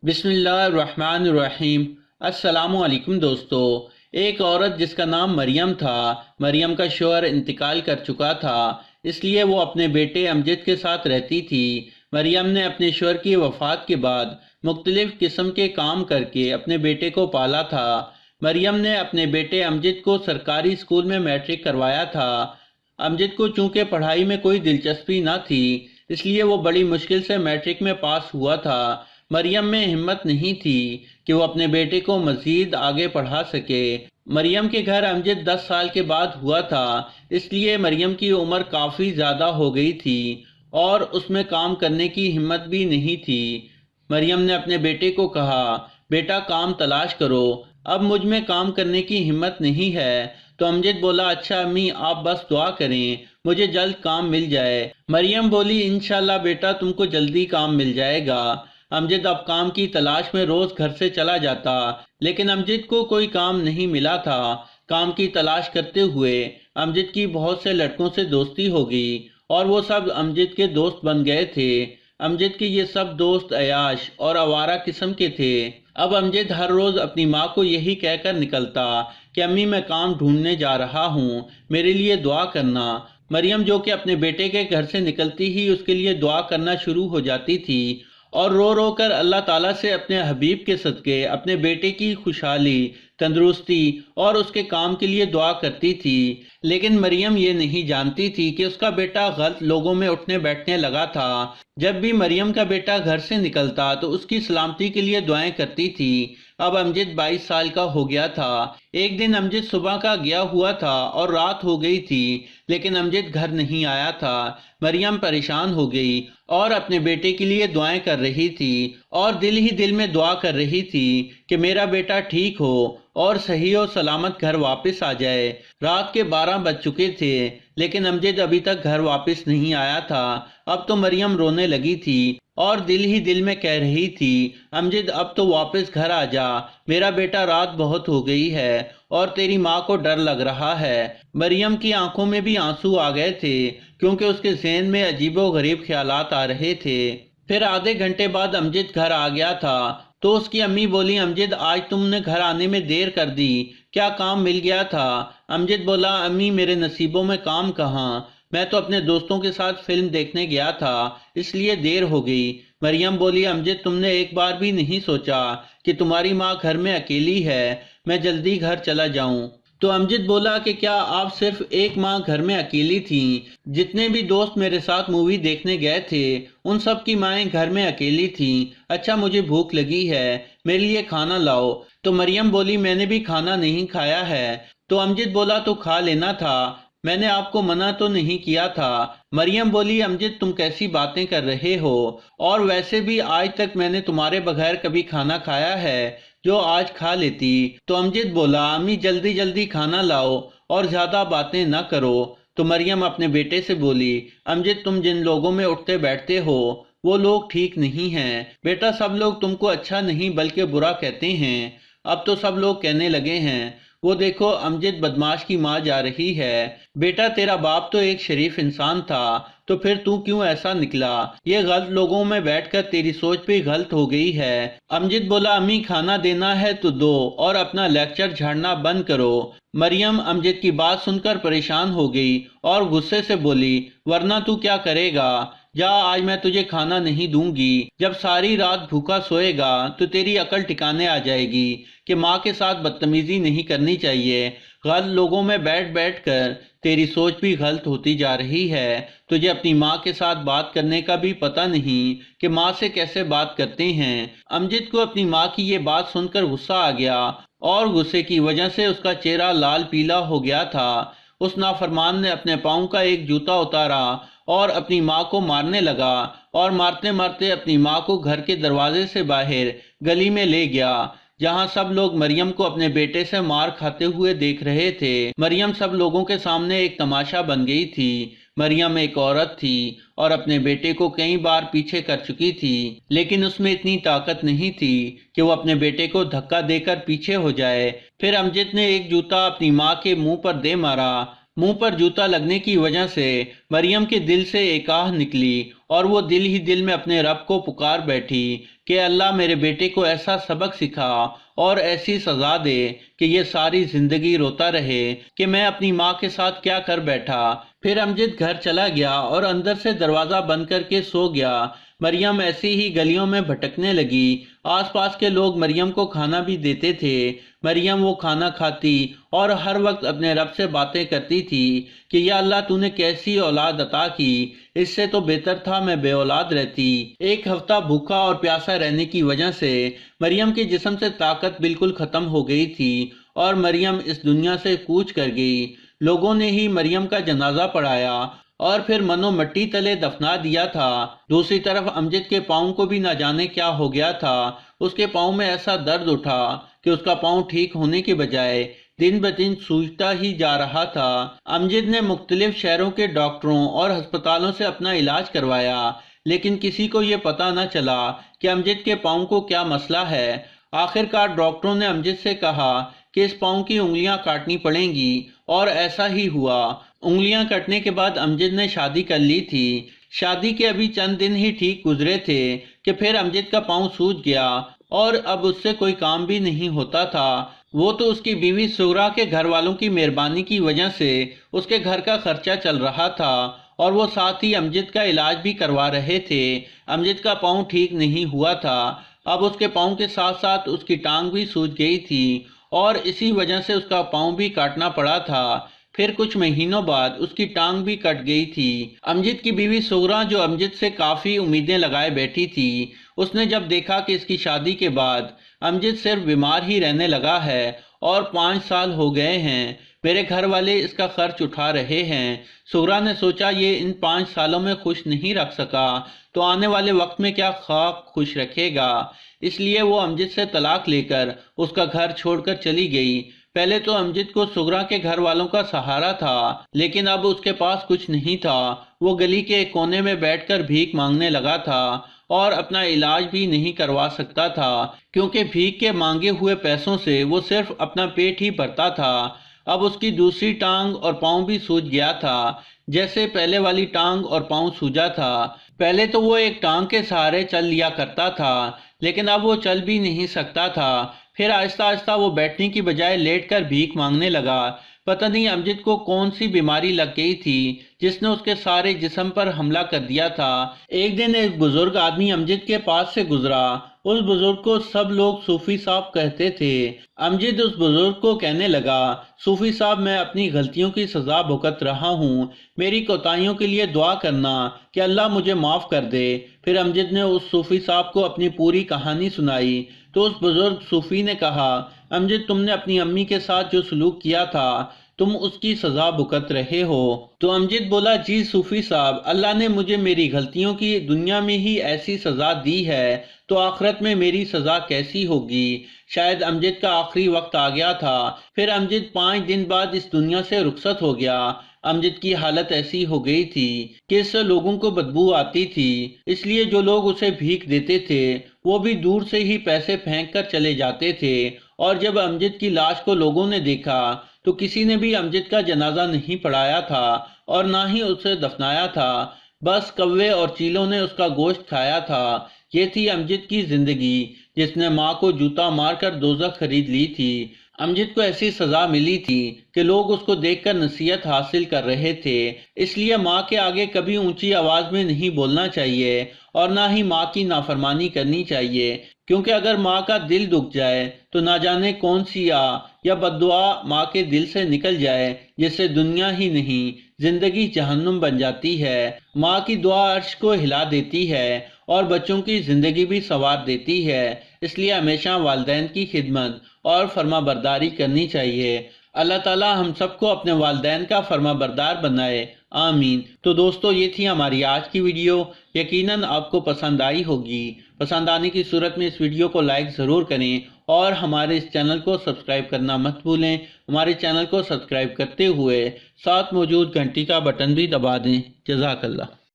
بسم اللہ الرحمن الرحیم۔ السلام علیکم دوستو۔ ایک عورت جس کا نام مریم تھا، مریم کا شوہر انتقال کر چکا تھا، اس لیے وہ اپنے بیٹے امجد کے ساتھ رہتی تھی۔ مریم نے اپنے شوہر کی وفات کے بعد مختلف قسم کے کام کر کے اپنے بیٹے کو پالا تھا۔ مریم نے اپنے بیٹے امجد کو سرکاری اسکول میں میٹرک کروایا تھا۔ امجد کو چونکہ پڑھائی میں کوئی دلچسپی نہ تھی، اس لیے وہ بڑی مشکل سے میٹرک میں پاس ہوا تھا۔ مریم میں ہمت نہیں تھی کہ وہ اپنے بیٹے کو مزید آگے پڑھا سکے۔ مریم کے گھر امجد 10 سال کے بعد ہوا تھا، اس لیے مریم کی عمر کافی زیادہ ہو گئی تھی اور اس میں کام کرنے کی ہمت بھی نہیں تھی۔ مریم نے اپنے بیٹے کو کہا، بیٹا کام تلاش کرو، اب مجھ میں کام کرنے کی ہمت نہیں ہے۔ تو امجد بولا، اچھا امی آپ بس دعا کریں مجھے جلد کام مل جائے۔ مریم بولی، انشاءاللہ بیٹا تم کو جلدی کام مل جائے گا۔ امجد اب کام کی تلاش میں روز گھر سے چلا جاتا، لیکن امجد کو کوئی کام نہیں ملا تھا۔ کام کی تلاش کرتے ہوئے امجد کی بہت سے لڑکوں سے دوستی ہو گئی اور وہ سب امجد کے دوست بن گئے تھے۔ امجد کے یہ سب دوست عیاش اور آوارہ قسم کے تھے۔ اب امجد ہر روز اپنی ماں کو یہی کہہ کر نکلتا کہ امی میں کام ڈھونڈنے جا رہا ہوں، میرے لیے دعا کرنا۔ مریم جو کہ اپنے بیٹے کے گھر سے نکلتی ہی اس کے لیے دعا کرنا شروع ہو جاتی تھی اور رو رو کر اللہ تعالیٰ سے اپنے حبیب کے صدقے اپنے بیٹے کی خوشحالی، تندرستی اور اس کے کام کے لیے دعا کرتی تھی۔ لیکن مریم یہ نہیں جانتی تھی کہ اس کا بیٹا غلط لوگوں میں اٹھنے بیٹھنے لگا تھا۔ جب بھی مریم کا بیٹا گھر سے نکلتا تو اس کی سلامتی کے لیے دعائیں کرتی تھی۔ اب امجد 22 سال کا ہو گیا تھا۔ ایک دن امجد صبح کا گیا ہوا تھا اور رات ہو گئی تھی، لیکن امجد گھر نہیں آیا تھا۔ مریم پریشان ہو گئی اور اپنے بیٹے کے لیے دعائیں کر رہی تھی اور دل ہی دل میں دعا کر رہی تھی کہ میرا بیٹا ٹھیک ہو اور صحیح و سلامت گھر واپس آ جائے۔ رات کے 12 بج چکے تھے، لیکن امجد ابھی تک گھر واپس نہیں آیا تھا۔ اب تو مریم رونے لگی تھی اور دل ہی دل میں کہہ رہی تھی، امجد اب تو واپس گھر آ جا، میرا بیٹا رات بہت ہو گئی ہے اور تیری ماں کو ڈر لگ رہا ہے۔ مریم کی آنکھوں میں بھی آنسو آ گئے تھے کیونکہ اس کے ذہن میں عجیب و غریب خیالات آ رہے تھے۔ پھر آدھے گھنٹے بعد امجد گھر آ گیا تھا تو اس کی امی بولی، امجد آج تم نے گھر آنے میں دیر کر دی، کیا کام مل گیا تھا؟ امجد بولا، امی میرے نصیبوں میں کام کہاں، میں تو اپنے دوستوں کے ساتھ فلم دیکھنے گیا تھا اس لیے دیر ہو گئی۔ مریم بولی، امجد تم نے ایک بار بھی نہیں سوچا کہ تمہاری ماں گھر میں اکیلی ہے، میں جلدی گھر چلا جاؤں؟ تو امجد بولا کہ کیا آپ صرف ایک ماں گھر میں اکیلی تھیں؟ جتنے بھی دوست میرے ساتھ مووی دیکھنے گئے تھے ان سب کی مائیں گھر میں اکیلی تھیں۔ اچھا مجھے بھوک لگی ہے، میرے لیے کھانا لاؤ۔ تو مریم بولی، میں نے بھی کھانا نہیں کھایا ہے۔ تو امجد بولا، تو کھا لینا تھا، میں نے آپ کو منع تو نہیں کیا تھا۔ مریم بولی، امجد تم کیسی باتیں کر رہے ہو، اور ویسے بھی آج تک میں نے تمہارے بغیر کبھی کھانا کھایا ہے جو آج کھا لیتی۔ تو امجد بولا، امی جلدی جلدی کھانا لاؤ اور زیادہ باتیں نہ کرو۔ تو مریم اپنے بیٹے سے بولی، امجد تم جن لوگوں میں اٹھتے بیٹھتے ہو وہ لوگ ٹھیک نہیں ہیں بیٹا، سب لوگ تم کو اچھا نہیں بلکہ برا کہتے ہیں۔ اب تو سب لوگ کہنے لگے ہیں، وہ دیکھو امجد بدماش کی ماں جا رہی ہے۔ بیٹا تیرا باپ تو ایک شریف انسان تھا، تو پھر تو کیوں ایسا نکلا؟ یہ غلط لوگوں میں بیٹھ کر تیری سوچ بھی غلط ہو گئی ہے۔ امجد بولا، امی کھانا دینا ہے تو دو اور اپنا لیکچر جھاڑنا بند کرو۔ مریم امجد کی بات سن کر پریشان ہو گئی اور غصے سے بولی، ورنہ تو کیا کرے گا؟ جا، آج میں تجھے کھانا نہیں دوں گی۔ جب ساری رات بھوکا سوئے گا تو تیری عقل ٹھکانے آ جائے گی کہ ماں کے ساتھ بدتمیزی نہیں کرنی چاہیے۔ غلط لوگوں میں بیٹھ بیٹھ کر تیری سوچ بھی غلط ہوتی جا رہی ہے۔ تجھے اپنی ماں کے ساتھ بات کرنے کا بھی پتہ نہیں کہ ماں سے کیسے بات کرتے ہیں۔ امجد کو اپنی ماں کی یہ بات سن کر غصہ آ گیا اور غصے کی وجہ سے اس کا چہرہ لال پیلا ہو گیا تھا۔ اس نافرمان نے اپنے پاؤں کا ایک جوتا اتارا اور اپنی ماں کو مارنے لگا اور مارتے مارتے اپنی ماں کو گھر کے دروازے سے باہر گلی میں لے گیا، جہاں سب لوگ مریم کو اپنے بیٹے سے مار کھاتے ہوئے دیکھ رہے تھے۔ مریم سب لوگوں کے سامنے ایک تماشا بن گئی تھی۔ مریم ایک عورت تھی اور اپنے بیٹے کو کئی بار پیچھے کر چکی تھی، لیکن اس میں اتنی طاقت نہیں تھی کہ وہ اپنے بیٹے کو دھکا دے کر پیچھے ہو جائے۔ پھر امجد نے ایک جوتا اپنی ماں کے منہ پر دے مارا۔ منہ پر جوتا لگنے کی وجہ سے مریم کے دل سے ایک آہ نکلی اور وہ دل ہی دل میں اپنے رب کو پکار بیٹھی کہ اللہ میرے بیٹے کو ایسا سبق سکھا اور ایسی سزا دے کہ یہ ساری زندگی روتا رہے کہ میں اپنی ماں کے ساتھ کیا کر بیٹھا۔ پھر امجد گھر چلا گیا اور اندر سے دروازہ بند کر کے سو گیا۔ مریم ایسی ہی گلیوں میں بھٹکنے لگی۔ آس پاس کے لوگ مریم کو کھانا بھی دیتے تھے۔ مریم وہ کھانا کھاتی اور ہر وقت اپنے رب سے باتیں کرتی تھی کہ یا اللہ تو نے کیسی اولاد عطا کی، اس سے تو بہتر تھا میں بے اولاد رہتی۔ ایک ہفتہ بھوکا اور پیاسا رہنے کی وجہ سے مریم کے جسم سے طاقت بالکل ختم ہو گئی تھی اور مریم اس دنیا سے کوچ کر گئی۔ لوگوں نے ہی مریم کا جنازہ پڑھایا اور پھر منو مٹی تلے دفنا دیا تھا۔ دوسری طرف امجد کے پاؤں کو بھی نہ جانے کیا ہو گیا تھا۔ اس کے پاؤں میں ایسا درد اٹھا کہ اس کا پاؤں ٹھیک ہونے کے بجائے دن بدن سوجتا ہی جا رہا تھا۔ امجد نے مختلف شہروں کے ڈاکٹروں اور ہسپتالوں سے اپنا علاج کروایا، لیکن کسی کو یہ پتہ نہ چلا کہ امجد کے پاؤں کو کیا مسئلہ ہے۔ آخر کار ڈاکٹروں نے امجد سے کہا کہ اس پاؤں کی انگلیاں کاٹنی پڑیں گی، اور ایسا ہی ہوا۔ انگلیاں کٹنے کے بعد امجد نے شادی کر لی تھی۔ شادی کے ابھی چند دن ہی ٹھیک گزرے تھے کہ پھر امجد کا پاؤں سوج گیا اور اب اس سے کوئی کام بھی نہیں ہوتا تھا۔ وہ تو اس کی بیوی سغرا کے گھر والوں کی مہربانی کی وجہ سے اس کے گھر کا خرچہ چل رہا تھا اور وہ ساتھ ہی امجد کا علاج بھی کروا رہے تھے۔ امجد کا پاؤں ٹھیک نہیں ہوا تھا۔ اب اس کے پاؤں کے ساتھ ساتھ اس کی ٹانگ بھی سوج گئی تھی اور اسی وجہ سے اس کا پاؤں بھی کاٹنا پڑا تھا۔ پھر کچھ مہینوں بعد اس کی ٹانگ بھی کٹ گئی تھی۔ امجد کی بیوی سغرا جو امجد سے کافی امیدیں لگائے بیٹھی تھی، اس نے جب دیکھا کہ اس کی شادی کے بعد امجد صرف بیمار ہی رہنے لگا ہے اور 5 سال ہو گئے ہیں، میرے گھر والے اس کا خرچ اٹھا رہے ہیں، سغرا نے سوچا یہ ان 5 سالوں میں خوش نہیں رکھ سکا تو آنے والے وقت میں کیا خواب خوش رکھے گا۔ اس لیے وہ امجد سے طلاق لے کر اس کا گھر چھوڑ کر چلی گئی۔ پہلے تو امجد کو سغرا کے گھر والوں کا سہارا تھا، لیکن اب اس کے پاس کچھ نہیں تھا۔ وہ گلی کے ایک کونے میں بیٹھ کر بھیک مانگنے لگا تھا اور اپنا علاج بھی نہیں کروا سکتا تھا، کیونکہ بھیک کے مانگے ہوئے پیسوں سے وہ صرف اپنا پیٹ ہی بھرتا تھا۔ اب اس کی دوسری ٹانگ اور پاؤں بھی سوج گیا تھا، جیسے پہلے والی ٹانگ اور پاؤں سوجا تھا۔ پہلے تو وہ ایک ٹانگ کے سہارے چل لیا کرتا تھا، لیکن اب وہ چل بھی نہیں سکتا تھا۔ پھر آہستہ آہستہ وہ بیٹھنے کی بجائے لیٹ کر بھیک مانگنے لگا۔ پتہ نہیں امجد کو کون سی بیماری لگ گئی تھی جس نے اس کے سارے جسم پر حملہ کر دیا تھا۔ ایک دن ایک بزرگ آدمی امجد کے پاس سے گزرا۔ اس بزرگ کو سب لوگ صوفی صاحب کہتے تھے۔ امجد اس بزرگ کو کہنے لگا، صوفی صاحب میں اپنی غلطیوں کی سزا بھگت رہا ہوں، میری کوتاہیوں کے لیے دعا کرنا کہ اللہ مجھے معاف کر دے۔ پھر امجد نے اس صوفی صاحب کو اپنی پوری کہانی سنائی تو اس بزرگ صوفی نے کہا، امجد تم نے اپنی امی کے ساتھ جو سلوک کیا تھا تم اس کی سزا بھگت رہے ہو۔ تو امجد بولا، جی صوفی صاحب، اللہ نے مجھے میری غلطیوں کی دنیا میں ہی ایسی سزا دی ہے تو آخرت میں میری سزا کیسی ہوگی؟ شاید امجد کا آخری وقت آ گیا تھا۔ پھر امجد 5 دن بعد اس دنیا سے رخصت ہو گیا۔ امجد کی حالت ایسی ہو گئی تھی کہ اس سے لوگوں کو بدبو آتی تھی، اس لیے جو لوگ اسے بھیک دیتے تھے وہ بھی دور سے ہی پیسے پھینک کر چلے جاتے تھے، اور جب امجد کی لاش کو لوگوں نے دیکھا تو کسی نے بھی امجد کا جنازہ نہیں پڑھایا تھا اور نہ ہی اسے دفنایا تھا، بس کوے اور چیلوں نے اس کا گوشت کھایا تھا۔ یہ تھی امجد کی زندگی جس نے ماں کو جوتا مار کر دوزخ خرید لی تھی۔ امجد کو ایسی سزا ملی تھی کہ لوگ اس کو دیکھ کر نصیحت حاصل کر رہے تھے، اس لیے ماں کے آگے کبھی اونچی آواز میں نہیں بولنا چاہیے اور نہ ہی ماں کی نافرمانی کرنی چاہیے، کیونکہ اگر ماں کا دل دکھ جائے تو نہ جانے کون سی یا بد دعا ماں کے دل سے نکل جائے جس سے دنیا ہی نہیں زندگی جہنم بن جاتی ہے۔ ماں کی دعا عرش کو ہلا دیتی ہے اور بچوں کی زندگی بھی سنوار دیتی ہے، اس لیے ہمیشہ والدین کی خدمت اور فرما برداری کرنی چاہیے۔ اللہ تعالی ہم سب کو اپنے والدین کا فرما بردار بنائے، آمین۔ تو دوستو یہ تھی ہماری آج کی ویڈیو، یقیناً آپ کو پسند آئی ہوگی۔ پسند آنے کی صورت میں اس ویڈیو کو لائک ضرور کریں اور ہمارے اس چینل کو سبسکرائب کرنا مت بھولیں۔ ہمارے چینل کو سبسکرائب کرتے ہوئے ساتھ موجود گھنٹی کا بٹن بھی دبا دیں۔ جزاک اللہ۔